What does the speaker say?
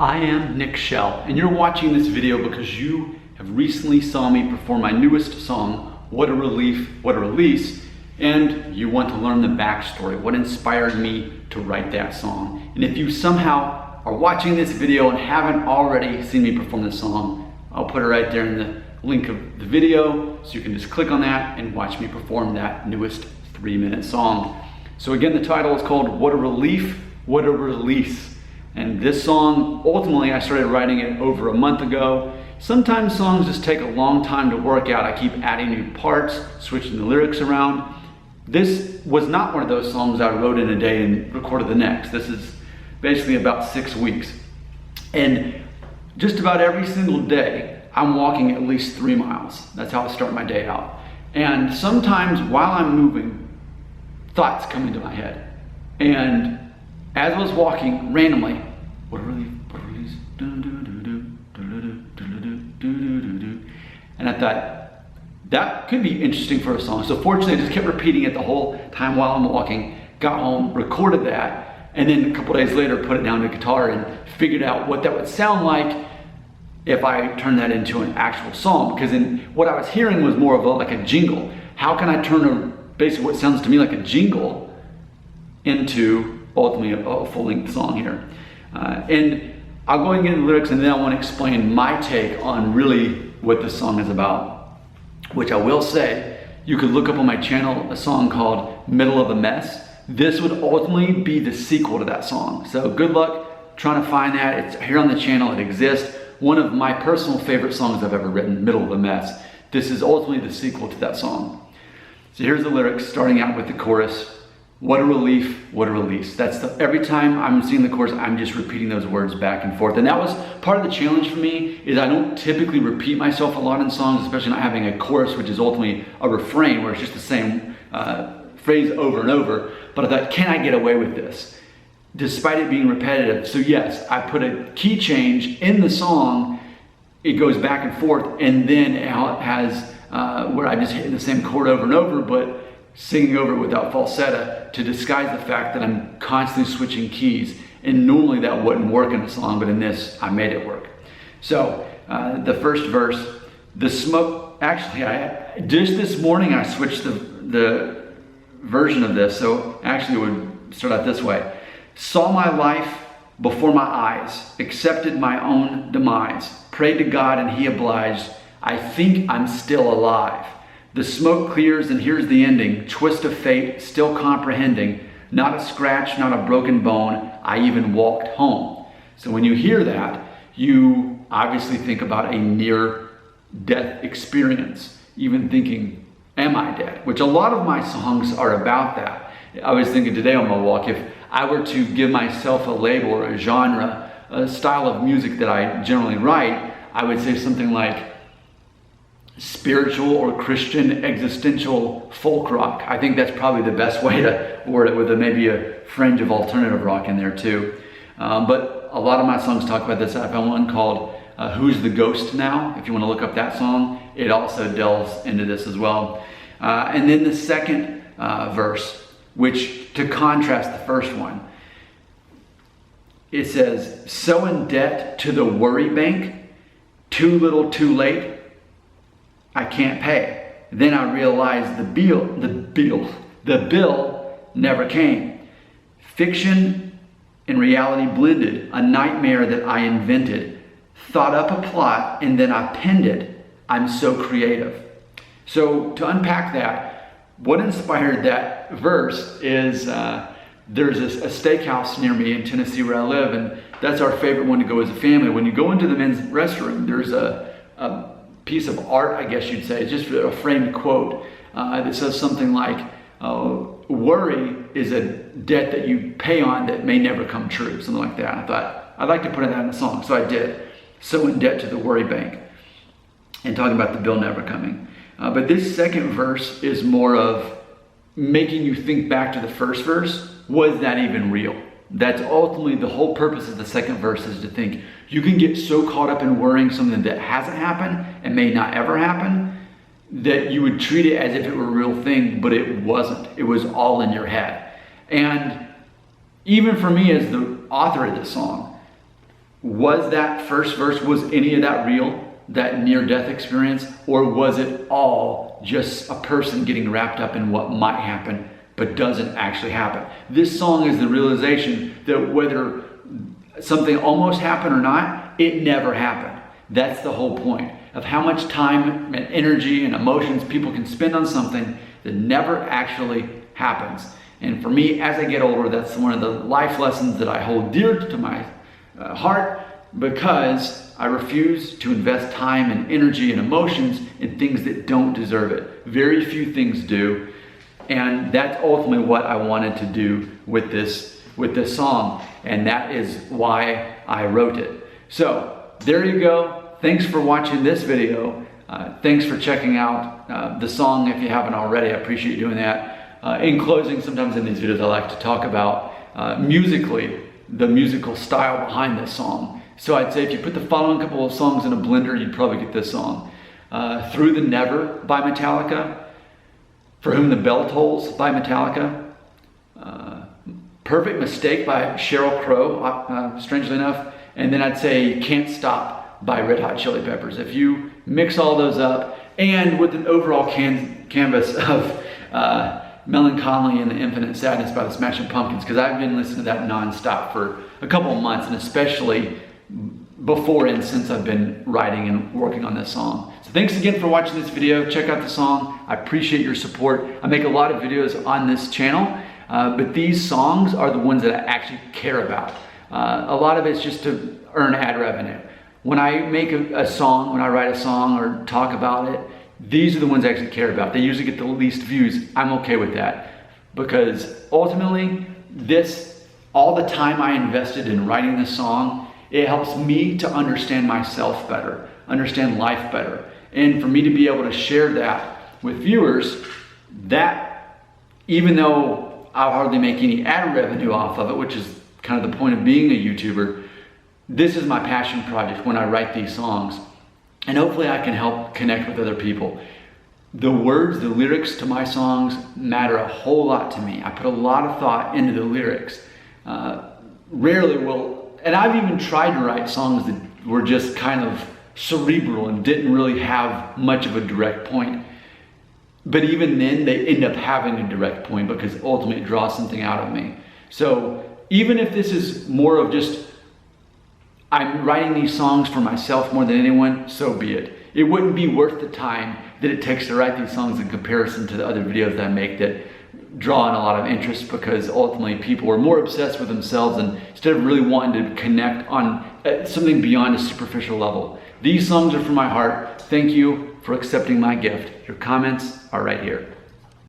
I am Nick Shell, and you're watching this video because you have recently saw me perform my newest song, What a Relief, What a Release, and you want to learn the backstory, what inspired me to write that song. And if you somehow are watching this video and haven't already seen me perform this song, I'll put it right there in the link of the video, so you can just click on that and watch me perform that newest 3-minute song. So again, the title is called What a Relief, What a Release. And this song, ultimately, I started writing it over a month ago. Sometimes songs just take a long time to work out. I keep adding new parts, switching the lyrics around. This was not one of those songs I wrote in a day and recorded the next. This is basically about 6 weeks. And just about every single day, I'm walking at least 3 miles. That's how I start my day out. And sometimes while I'm moving, thoughts come into my head. And as I was walking randomly, what a relief, what a release, and I thought, that could be interesting for a song. So fortunately, I just kept repeating it the whole time while I'm walking, got home, recorded that, and then a couple days later put it down to guitar and figured out what that would sound like if I turned that into an actual song. Because what I was hearing was more of like a jingle. How can I turn basically what sounds to me like a jingle into ultimately a full-length song here. And I'll go and get into the lyrics, and then I want to explain my take on really what this song is about, which I will say, you could look up on my channel a song called Middle of a Mess. This would ultimately be the sequel to that song. So good luck trying to find that. It's here on the channel, it exists. One of my personal favorite songs I've ever written, Middle of a Mess. This is ultimately the sequel to that song. So here's the lyrics, starting out with the chorus. What a relief, what a release. Every time I'm singing the chorus, I'm just repeating those words back and forth. And that was part of the challenge for me, is I don't typically repeat myself a lot in songs, especially not having a chorus, which is ultimately a refrain where it's just the same phrase over and over. But I thought, can I get away with this? Despite it being repetitive. So yes, I put a key change in the song. It goes back and forth, and then it has where I just hit the same chord over and over, but singing over it without falsetto to disguise the fact that I'm constantly switching keys. And normally that wouldn't work in a song, but in this, I made it work. So the first verse, the smoke, actually, just this morning I switched the version of this, so actually it would start out this way. Saw my life before my eyes, accepted my own demise, prayed to God and he obliged, I think I'm still alive. The smoke clears and here's the ending, twist of fate, still comprehending, not a scratch, not a broken bone, I even walked home. So when you hear that, you obviously think about a near-death experience, even thinking, am I dead? Which a lot of my songs are about that. I was thinking today on my walk, if I were to give myself a label or a genre, a style of music that I generally write, I would say something like spiritual or Christian existential folk rock. I think that's probably the best way to word it, with maybe a fringe of alternative rock in there too. But a lot of my songs talk about this. I found one called Who's the Ghost Now? If you want to look up that song, it also delves into this as well. And then the second verse, which to contrast the first one, it says, so in debt to the worry bank, too little too late, I can't pay. Then I realized the bill never came. Fiction and reality blended, a nightmare that I invented. Thought up a plot and then I penned it. I'm so creative. So to unpack that, what inspired that verse is there's a steakhouse near me in Tennessee where I live, and that's our favorite one to go as a family. When you go into the men's restroom, there's a piece of art, I guess you'd say. It's just a framed quote that says something like, worry is a debt that you pay on that may never come true, something like that. I thought, I'd like to put that in a song, so I did. So in debt to the worry bank, and talking about the bill never coming. But this second verse is more of making you think back to the first verse. Was that even real? That's ultimately the whole purpose of the second verse, is to think you can get so caught up in worrying something that hasn't happened and may not ever happen that you would treat it as if it were a real thing, but it wasn't. It was all in your head. And even for me as the author of this song, was that first verse, was any of that real? That near-death experience? Or was it all just a person getting wrapped up in what might happen but doesn't actually happen? This song is the realization that whether something almost happened or not, it never happened. That's the whole point of how much time and energy and emotions people can spend on something that never actually happens. And for me, as I get older, that's one of the life lessons that I hold dear to my heart, because I refuse to invest time and energy and emotions in things that don't deserve it. Very few things do. And that's ultimately what I wanted to do with this song. And that is why I wrote it. So there you go. Thanks for watching this video. Thanks for checking out the song if you haven't already. I appreciate you doing that. In closing, sometimes in these videos I like to talk about musically, the musical style behind this song. So I'd say if you put the following couple of songs in a blender, you'd probably get this song. Through the Never by Metallica. For Whom the Bell Tolls by Metallica. Perfect Mistake by Sheryl Crow, strangely enough. And then I'd say Can't Stop by Red Hot Chili Peppers. If you mix all those up, and with an overall canvas of Melancholy and the Infinite Sadness by the Smashing Pumpkins, because I've been listening to that nonstop for a couple of months, and especially before and since I've been writing and working on this song. So thanks again for watching this video. Check out the song. I appreciate your support. I make a lot of videos on this channel, but these songs are the ones that I actually care about. A lot of it's just to earn ad revenue. When I make a song, when I write a song or talk about it, these are the ones I actually care about. They usually get the least views. I'm okay with that, because ultimately all the time I invested in writing this song, it helps me to understand myself better, understand life better. And for me to be able to share that with viewers, that even though I'll hardly make any ad revenue off of it, which is kind of the point of being a YouTuber, this is my passion project when I write these songs. And hopefully I can help connect with other people. The words, the lyrics to my songs matter a whole lot to me. I put a lot of thought into the lyrics. And I've even tried to write songs that were just kind of cerebral and didn't really have much of a direct point. But even then, they end up having a direct point, because ultimately it draws something out of me. So even if this is more of just, I'm writing these songs for myself more than anyone, so be it. It wouldn't be worth the time that it takes to write these songs in comparison to the other videos that I make that draw in a lot of interest, because ultimately people are more obsessed with themselves, and instead of really wanting to connect on something beyond a superficial level. These songs are from my heart. Thank you for accepting my gift. Your comments are right here.